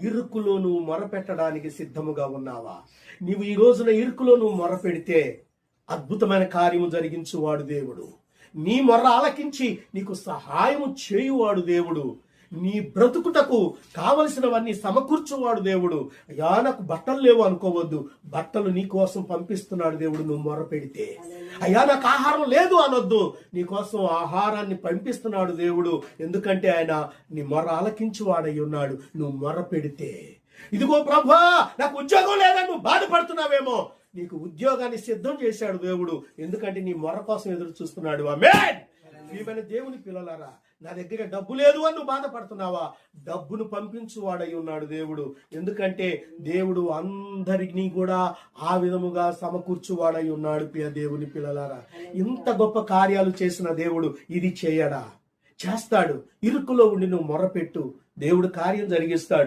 ఇరుకులో నువ్వు మొరపెట్టడానికి సిద్ధముగా ఉన్నావా? నీవు ఈ రోజున ఇరుకులో నువ్వు మొరపెడితే అద్భుతమైన కార్యము జరిగించువాడు దేవుడు. నీ మొర్ర ఆలకించి నీకు సహాయము చేయువాడు దేవుడు. నీ బ్రతుకుటకు కావలసినవన్నీ సమకూర్చువాడు దేవుడు. అయ్యా నాకు బట్టలు లేవు అనుకోవద్దు, బట్టలు నీ కోసం పంపిస్తున్నాడు దేవుడు నువ్వు మొర్ర పెడితే. అయ్యా నాకు ఆహారం లేదు అనొద్దు, నీ కోసం ఆహారాన్ని పంపిస్తున్నాడు దేవుడు. ఎందుకంటే ఆయన నీ మొర్ర ఆలకించువాడై ఉన్నాడు నువ్వు మొర్ర పెడితే. ఇదిగో ప్రభా నాకు ఉద్యోగం లేదని నువ్వు బాధపడుతున్నావేమో, నీకు ఉద్యోగాన్ని సిద్ధం చేశాడు దేవుడు. ఎందుకంటే నీ మొర్ర కోసం ఎదురు చూస్తున్నాడు. ఆమేన్. ప్రియమైన దేవుని పిల్లలారా, నా దగ్గర డబ్బు లేదు అని నువ్వు బాధపడుతున్నావా? డబ్బును పంపించువాడై ఉన్నాడు దేవుడు. ఎందుకంటే దేవుడు అందరినీ కూడా ఆ విధముగా సమకూర్చువాడై ఉన్నాడు. ప్రియ దేవుని పిల్లలారా, ఇంత గొప్ప కార్యాలు చేసిన దేవుడు ఇది చేయడా? చేస్తాడు. ఇరుకులో ఉండి నువ్వు మొరపెట్టు, దేవుడు కార్యం జరిగిస్తాడు.